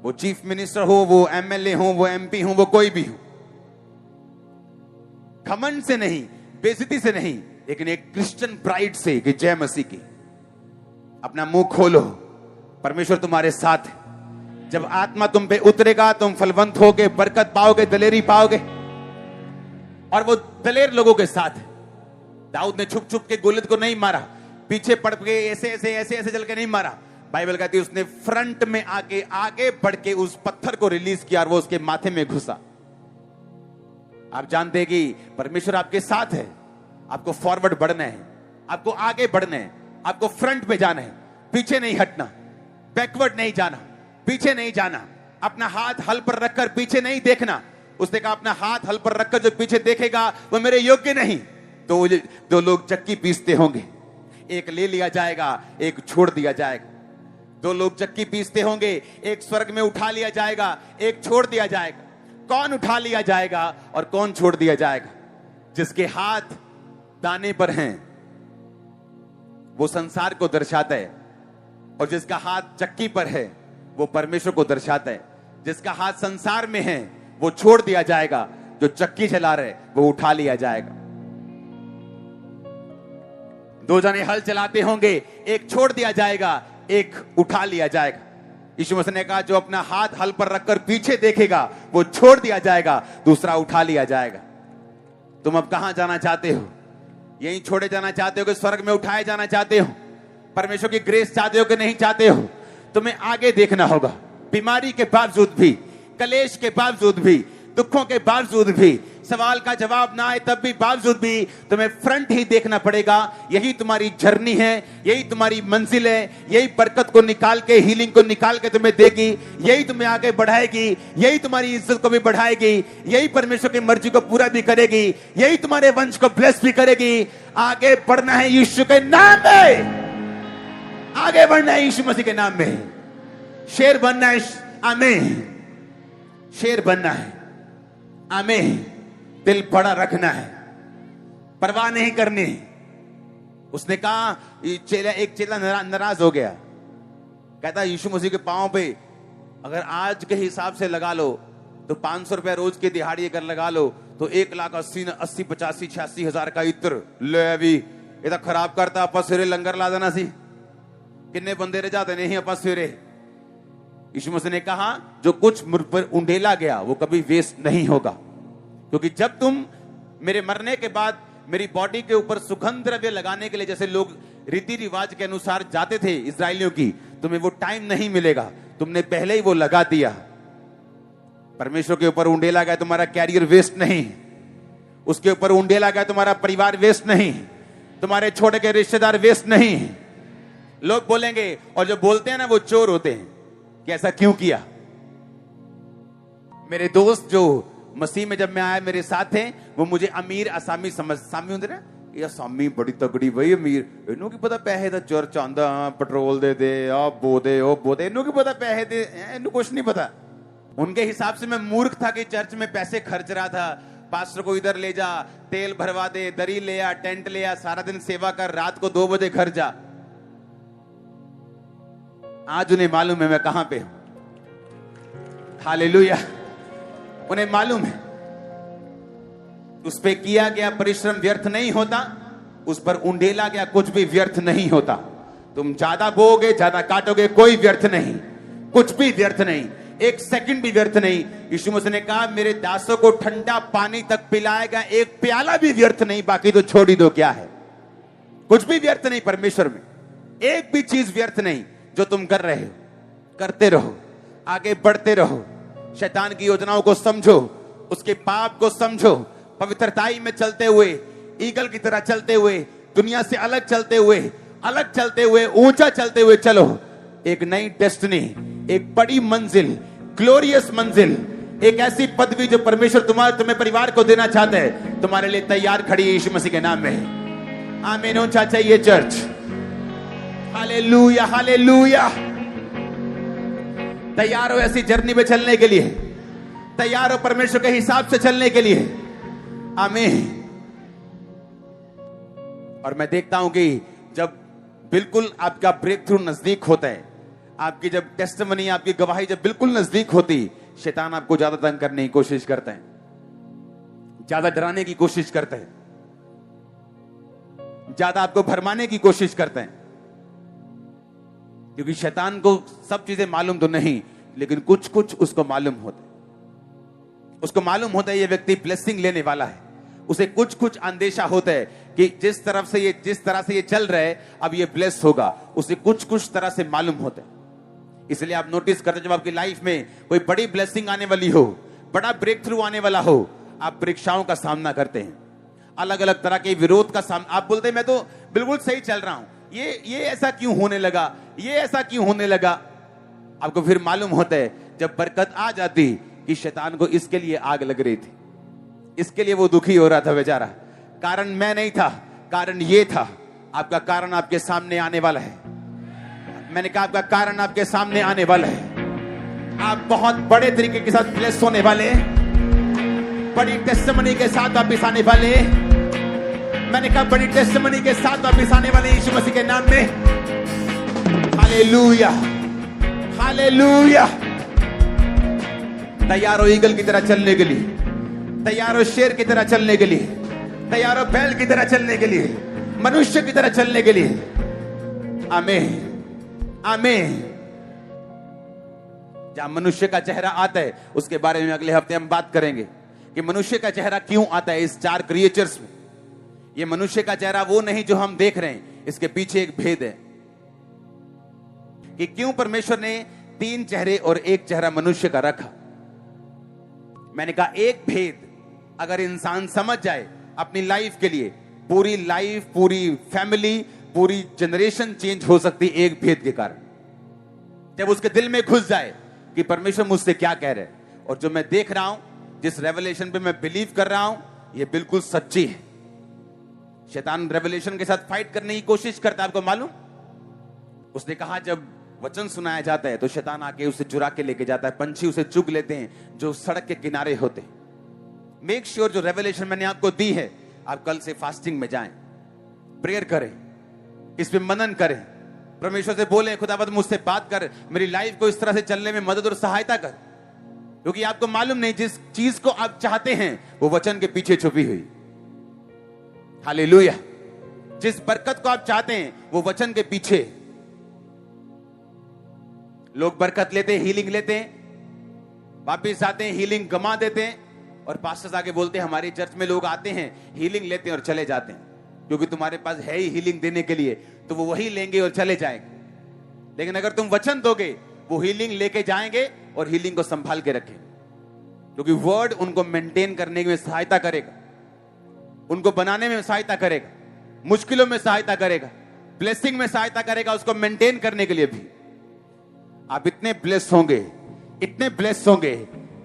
वो चीफ मिनिस्टर हो, वो एमएलए हो, वो एमपी हो, वो कोई भी हो। घमंड से नहीं, बेइज्जती से नहीं, लेकिन एक क्रिश्चियन प्राइड से कि जय मसीह की। अपना मुंह खोलो, परमेश्वर तुम्हारे साथ है। जब आत्मा तुम पे उतरेगा, तुम फलवंत होगे, बरकत पाओगे, दलेरी पाओगे। और वो दलेर लोगों के साथ है। दाऊद ने छुप छुप के गोलियत को नहीं मारा, पीछे पड़ के ऐसे ऐसे ऐसे ऐसे चल के नहीं मारा। बाइबल कहती है उसने फ्रंट में आगे बढ़ के उस पत्थर को रिलीज किया और वो उसके माथे में घुसा। आप जानते हैं कि परमेश्वर आपके साथ है। आपको फॉरवर्ड बढ़ना है, आपको आगे बढ़ना है, आपको फ्रंट पे जाना है, पीछे नहीं हटना, बैकवर्ड नहीं जाना, पीछे नहीं जाना। अपना हाथ हल पर रखकर पीछे नहीं देखना। उसने कहा अपना हाथ हल पर रखकर जो पीछे देखेगा वो मेरे योग्य नहीं। तो दो लोग चक्की पीसते होंगे, एक ले लिया जाएगा, एक छोड़ दिया जाएगा। दो लोग चक्की पीसते होंगे, एक स्वर्ग में उठा लिया जाएगा, एक छोड़ दिया जाएगा। कौन उठा लिया जाएगा और कौन छोड़ दिया जाएगा? जिसके हाथ दाने पर हैं वो संसार को दर्शाता है, और जिसका हाथ चक्की पर है वो परमेश्वर को दर्शाता है। जिसका हाथ संसार में है वो छोड़ दिया जाएगा, जो चक्की चला रहे वो उठा लिया जाएगा। दो जने हल चलाते होंगे, एक छोड़ दिया जाएगा, एक उठा लिया जाएगा। यीशु मसीह ने कहा जो अपना हाथ हल पर रखकर पीछे देखेगा वो छोड़ दिया जाएगा, दूसरा उठा लिया जाएगा। तुम अब कहां जाना चाहते हो? यहीं छोड़े जाना चाहते हो कि स्वर्ग में उठाए जाना चाहते हो? परमेश्वर की ग्रेस चाहते हो कि नहीं चाहते हो? तुम्हें आगे देखना होगा। बीमारी के बावजूद भी, कलेश के बावजूद भी, दुखों के बावजूद भी, सवाल का जवाब ना आए तब भी बावजूद भी तुम्हें फ्रंट ही देखना पड़ेगा। यही तुम्हारी जर्नी है, यही तुम्हारी मंजिल है, यही बरकत को निकाल के, हीलिंग को निकाल के तुम्हें देगी, यही तुम्हें आगे बढ़ाएगी, यही तुम्हारी इज्जत को भी बढ़ाएगी, यही परमेश्वर की मर्जी को पूरा भी करेगी, यही तुम्हारे वंश को ब्लेस भी करेगी। आगे बढ़ना है यीशु के नाम में, आगे बढ़ना है यीशु मसीह के नाम में। शेर बनना है, आमीन। शेर बनना है, आमीन। दिल बड़ा रखना है, परवाह नहीं करनी। उसने कहा, एक चेला नाराज हो गया, कहता यीशु मसीह के पांव पे अगर आज के हिसाब से लगा लो तो 500 रुपया रोज की दिहाड़ी अगर लगा लो तो 1,80,85,86,000 का इत्र ले। अभी ये तो खराब करता, आपा सवेरे लंगर ला देना सी, किन्ने बंदे रह जाते नहीं आपा सवेरे। यीशु मसीह ने कहा जो कुछ मुझ पर उंडेला गया वो कभी वेस्ट नहीं होगा, क्योंकि जब तुम मेरे मरने के बाद मेरी बॉडी के ऊपर सुगंध द्रव्य लगाने के लिए जैसे लोग रीति रिवाज के अनुसार जाते थे इजरायलियों की, तुम्हें वो टाइम नहीं मिलेगा, तुमने पहले ही वो लगा दिया। परमेश्वर के ऊपर उंडेला गया, तुम्हारा कैरियर वेस्ट नहीं। उसके ऊपर उंडेला गया, तुम्हारा परिवार वेस्ट नहीं, तुम्हारे छोटे के रिश्तेदार वेस्ट नहीं। लोग बोलेंगे, और जो बोलते हैं ना वो चोर होते हैं कि ऐसा क्यों किया। मेरे दोस्त जो मसीह में जब मैं आया मेरे साथ थे, वो मुझे अमीर असामी समझ, सामी होंगे ना, ये असामी बड़ी तगड़ी भाई अमीर, इन्हों की पता पैसे दा चर्च आंदा, पेट्रोल दे दे, आप बोदे ओ बोदे, इन्हों की पता पैसे दे, इन्हों कुछ नहीं पता। उनके हिसाब से मैं मूर्ख था कि चर्च में पैसे खर्च रहा था। पास्टर को इधर ले जा, तेल भरवा दे, दरी ले आ, टेंट ले आ, सारा दिन सेवा कर, रात को 2 बजे घर जा। आज उन्हें मालूम है मैं कहां पे हूं। हालेलुया। उन्हें मालूम है उस पे किया गया परिश्रम व्यर्थ नहीं होता, उस पर उंडेला गया कुछ भी व्यर्थ नहीं होता। तुम ज्यादा बोओगे, ज्यादा काटोगे, कोई व्यर्थ नहीं, कुछ भी व्यर्थ नहीं, एक सेकंड भी व्यर्थ नहीं। यीशु मसीह ने कहा मेरे दासों को ठंडा पानी तक पिलाएगा, एक प्याला भी व्यर्थ नहीं, बाकी तो छोड़ ही दो। क्या है? कुछ भी व्यर्थ नहीं परमेश्वर में, एक भी चीज व्यर्थ नहीं। जो तुम कर रहे हो करते रहो, आगे बढ़ते रहो। शैतान की योजनाओं को समझो, उसके पाप को समझो, पवित्रताई में चलते हुए, ईगल की तरह चलते हुए, दुनिया से अलग चलते हुए, ऊंचा चलते हुए चलो। एक नई डेस्टिनी, एक बड़ी मंजिल, ग्लोरियस मंजिल, एक ऐसी पदवी जो परमेश्वर तुम्हें परिवार को देना चाहते हैं, तुम्हारे लिए तैयार खड़ी है यीशु मसीह के नाम में। आमीन। ऊंचा चाहिए चर्च। Hallelujah, hallelujah. तैयार हो ऐसी जर्नी में चलने के लिए, तैयार हो परमेश्वर के हिसाब से चलने के लिए। आमीन। और मैं देखता हूं कि जब बिल्कुल आपका ब्रेक थ्रू नजदीक होता है, आपकी जब टेस्टिमनी, आपकी गवाही जब बिल्कुल नजदीक होती, शैतान आपको ज्यादा तंग करने की कोशिश करता है, ज्यादा डराने की कोशिश करता है, ज्यादा आपको भरमाने की कोशिश करता है। क्योंकि शैतान को सब चीजें मालूम तो नहीं, लेकिन कुछ कुछ उसको मालूम होता है। उसको मालूम होता है ये व्यक्ति ब्लेसिंग लेने वाला है। उसे कुछ कुछ अंदेशा होता है कि जिस तरह से ये चल रहा है, अब ये ब्लेस होगा। उसे कुछ कुछ तरह से मालूम होता है। इसलिए आप नोटिस करते, जब आपकी लाइफ में कोई बड़ी ब्लेसिंग आने वाली हो, बड़ा ब्रेक थ्रू आने वाला हो, आप परीक्षाओं का सामना करते हैं, अलग अलग तरह के विरोध का सामना। आप बोलते हैं मैं तो बिल्कुल सही चल रहा हूं, ये ऐसा क्यों होने लगा, ये ऐसा क्यों होने लगा। आपको फिर मालूम होता है जब बरकत आ जाती कि शैतान को इसके लिए आग लग रही थी, इसके लिए वो दुखी हो रहा था बेचारा। कारण मैं नहीं था, कारण ये था। आपका कारण आपके सामने आने वाला है। मैंने कहा आपका कारण आपके सामने आने वाला है। आप बहुत बड़े तरीके के साथ ब्लेस होने वाले, बड़ी टेस्टिमनी के साथ वापिस आने वाले। मैंने कहा बड़ी टेस्टिमनी के साथ वापिस आने वाले यीशु मसीह के नाम में। Hallelujah, hallelujah. तैयार हो ईगल की तरह चलने के लिए, तैयार हो शेर की तरह चलने के लिए, तैयार हो बैल की तरह चलने के लिए, मनुष्य की तरह चलने के लिए। आमीन, आमीन। जहां मनुष्य का चेहरा आता है उसके बारे में अगले हफ्ते हम बात करेंगे कि मनुष्य का चेहरा क्यों आता है इस 4 क्रिएचर्स में। ये मनुष्य का चेहरा वो नहीं जो हम देख रहे हैं, इसके पीछे एक भेद है कि क्यों परमेश्वर ने 3 चेहरे और 1 चेहरा मनुष्य का रखा। मैंने कहा एक भेद अगर इंसान समझ जाए अपनी लाइफ के लिए, पूरी लाइफ, पूरी फैमिली, पूरी जनरेशन चेंज हो सकती एक भेद के कारण। जब उसके दिल में घुस जाए कि परमेश्वर मुझसे क्या कह रहे हैं और जो मैं देख रहा हूं, जिस रेवलेशन पे मैं बिलीव कर रहा हूं, ये बिल्कुल सच्ची है। शैतान रेवलेशन के साथ फाइट करने की कोशिश करता है, आपको मालूम। उसने कहा जब वचन सुनाया जाता है तो शैतान आके उसे चुरा के लेके जाता है, पंछी उसे चुग लेते हैं जो सड़क के किनारे होते हैं। मेक श्योर जो रेवलेशन मैंने आपको दी है, आप कल से फास्टिंग में जाएं, प्रेयर करें, इस पे मनन करें, परमेश्वर से बोलें खुदावंद मुझसे बात कर, मेरी लाइफ को इस तरह से चलने में मदद और सहायता कर। क्योंकि आपको मालूम नहीं जिस चीज को आप चाहते हैं वो वचन के पीछे छुपी हुई। हालेलुया। जिस बरकत को आप चाहते हैं वो वचन के पीछे। लोग बरकत लेते हैं, हीलिंग लेते हैं, वापिस आते हैं, हीलिंग गमा देते हैं और पास्टर्स आके बोलते हैं हमारी चर्च में लोग आते हैं, हीलिंग लेते हैं और चले जाते हैं। क्योंकि तुम्हारे पास है ही हीलिंग देने के लिए, तो वो वही लेंगे और चले जाएंगे। लेकिन अगर तुम वचन दोगे, वो हीलिंग लेके जाएंगे और हीलिंग को संभाल के रखेंगे। क्योंकि वर्ड उनको मेंटेन करने में सहायता करेगा, उनको बनाने में सहायता करेगा, मुश्किलों में सहायता करेगा, ब्लेसिंग में सहायता करेगा, उसको मेंटेन करने के लिए भी। आप इतने ब्लेस होंगे, इतने ब्लेस होंगे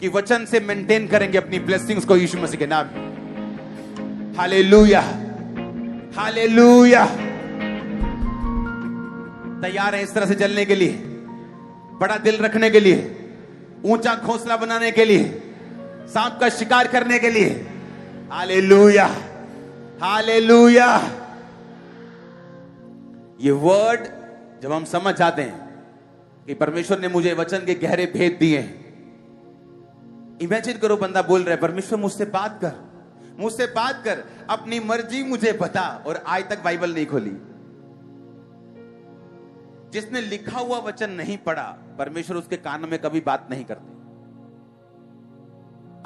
कि वचन से मेंटेन करेंगे अपनी ब्लेसिंग्स को यीशु मसीह के नाम में। Hallelujah, hallelujah. तैयार है इस तरह से चलने के लिए, बड़ा दिल रखने के लिए, ऊंचा घोंसला बनाने के लिए, सांप का शिकार करने के लिए। Hallelujah, hallelujah. ये वर्ड जब हम समझ जाते हैं कि परमेश्वर ने मुझे वचन के गहरे भेद दिए हैं। इमेजिन करो बंदा बोल रहा है परमेश्वर मुझसे बात कर, मुझसे बात कर, अपनी मर्जी मुझे बता, और आज तक बाइबल नहीं खोली। जिसने लिखा हुआ वचन नहीं पढ़ा, परमेश्वर उसके कान में कभी बात नहीं करते।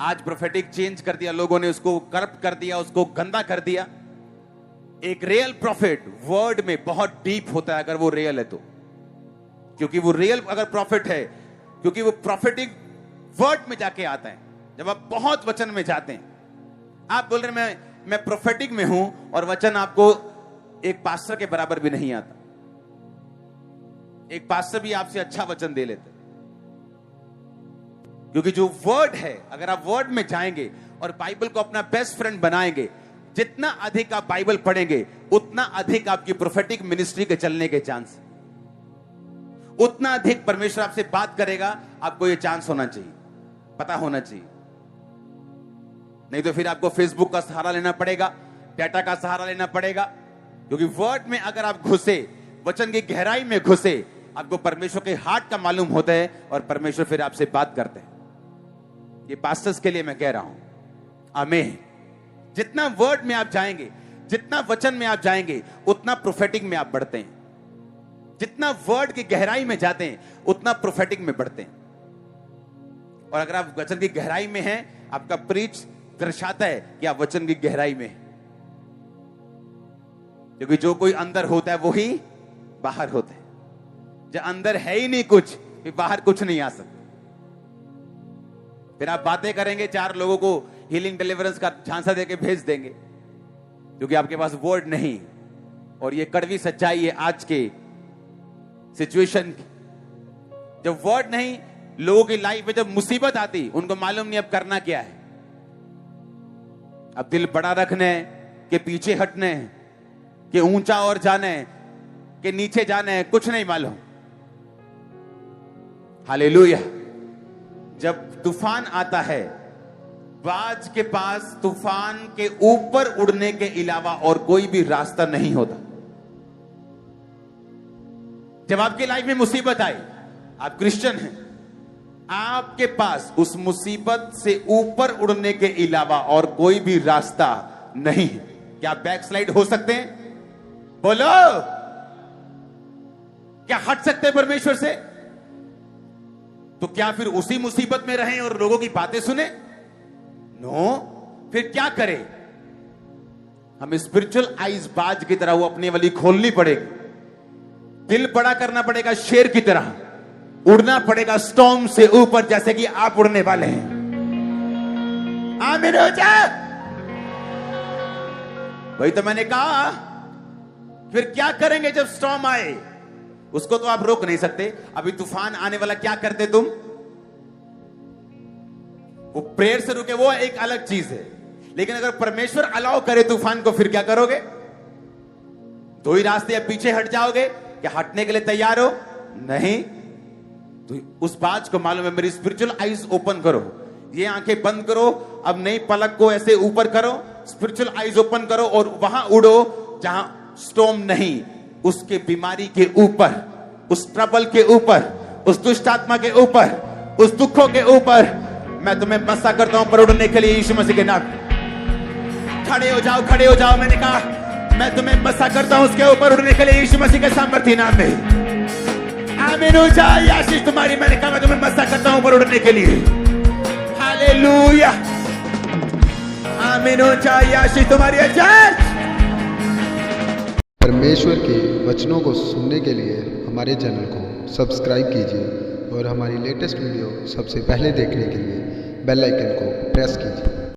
आज प्रोफेटिक चेंज कर दिया लोगों ने, उसको करप्ट कर दिया, उसको गंदा कर दिया। एक रियल प्रॉफिट वर्ड में बहुत डीप होता है अगर वो रियल है तो। क्योंकि वो रियल अगर प्रॉफिट है, क्योंकि वो प्रॉफिटिक वर्ड में जाके आता है। जब आप बहुत वचन में जाते हैं, आप बोल रहे मैं प्रोफेटिक में हूं और वचन आपको एक पास्टर के बराबर भी नहीं आता। एक पास्टर भी आपसे अच्छा वचन दे लेते, क्योंकि जो वर्ड है, अगर आप वर्ड में जाएंगे और बाइबल को अपना बेस्ट फ्रेंड बनाएंगे, जितना अधिक आप बाइबल पढ़ेंगे उतना अधिक आपकी प्रोफेटिक मिनिस्ट्री के चलने के चांस, उतना अधिक परमेश्वर आपसे बात करेगा। आपको यह चांस होना चाहिए, पता होना चाहिए। नहीं तो फिर आपको फेसबुक का सहारा लेना पड़ेगा, डाटा का सहारा लेना पड़ेगा। क्योंकि वर्ड में अगर आप घुसे, वचन की गहराई में घुसे, आपको परमेश्वर के हार्ट का मालूम होता है और परमेश्वर फिर आपसे बात करते हैं। ये पास्टर्स के लिए मैं कह रहा हूं, आमीन। जितना वर्ड में आप जाएंगे, जितना वचन में आप जाएंगे, उतना प्रोफेटिक में आप बढ़ते हैं। जितना वर्ड की गहराई में जाते हैं उतना प्रोफेटिक में बढ़ते हैं। और अगर आप वचन की गहराई में हैं, आपका प्रीच दर्शाता है कि आप वचन की गहराई में हैं। क्योंकि जो कोई अंदर होता है वो ही बाहर होता है। जो अंदर है ही नहीं कुछ, फिर बाहर कुछ नहीं आ सकता। फिर आप बातें करेंगे, 4 लोगों को हीलिंग डिलीवरेंस का झांसा देके भेज देंगे, क्योंकि आपके पास वर्ड नहीं। और ये कड़वी सच्चाई है आज के सिचुएशन की। जब वर्ड नहीं, लोगों की लाइफ में जब मुसीबत आती, उनको मालूम नहीं अब करना क्या है। अब दिल बड़ा रखने के पीछे हटने के ऊंचा और जाने के नीचे जाने, कुछ नहीं मालूम। हालेलुया। जब तूफान आता है बाज के पास तूफान के ऊपर उड़ने के अलावा और कोई भी रास्ता नहीं होता। जब आपकी लाइफ में मुसीबत आई, आप क्रिश्चियन हैं, आपके पास उस मुसीबत से ऊपर उड़ने के अलावा और कोई भी रास्ता नहीं है। क्या बैकस्लाइड हो सकते हैं? बोलो, क्या हट सकते हैं परमेश्वर से? तो क्या फिर उसी मुसीबत में रहें और लोगों की बातें सुने? नो, फिर क्या करें? हमें स्पिरिचुअल आइज बाज की तरह वो अपनी वाली खोलनी पड़ेगी, दिल बड़ा करना पड़ेगा, शेर की तरह उड़ना पड़ेगा स्टॉर्म से ऊपर, जैसे कि आप उड़ने वाले हैं। आमीन हो जाए। वही तो मैंने कहा, फिर क्या करेंगे जब स्टॉर्म आए? उसको तो आप रोक नहीं सकते। अभी तूफान आने वाला, क्या करते तुम? वो प्रेयर से रुके, वो एक अलग चीज है। लेकिन अगर परमेश्वर अलाउ करे तूफान को, फिर क्या करोगे? दो ही रास्ते, या पीछे हट जाओगे, क्या हटने के लिए तैयार हो? नहीं। तो उस बात को मालूम है, मेरी स्पिरिचुअल आइज ओपन करो, ये आंखें बंद करो, अब नई पलक को ऐसे ऊपर करो, स्पिरिचुअल आइज ओपन करो और वहां उड़ो जहां स्टॉर्म नहीं, उसके बीमारी के ऊपर, उस ट्रबल के ऊपर, उस दुष्ट आत्मा के ऊपर, उस दुखों के ऊपर। मैं तुम्हें मसा करता हूं पर उड़ने के लिए यीशु मसीह के नाम। खड़े हो जाओ, खड़े हो जाओ। मैंने कहा मैं तुम्हें मसा करता हूं उसके ऊपर उड़ने के लिए यीशु मसीह के सामर्थ्य नाम में। आमीन हो जाए। आशीष तुम्हारी। मैंने कहा मैं तुम्हें मसा करता हूं ऊपर उड़ने के लिए। हालेलुया। आमीन हो जाए। आशीष तुम्हारी। परमेश्वर के वचनों को सुनने के लिए हमारे चैनल को सब्सक्राइब कीजिए और हमारी लेटेस्ट वीडियो सबसे पहले देखने के लिए बेल आइकन को प्रेस कीजिए।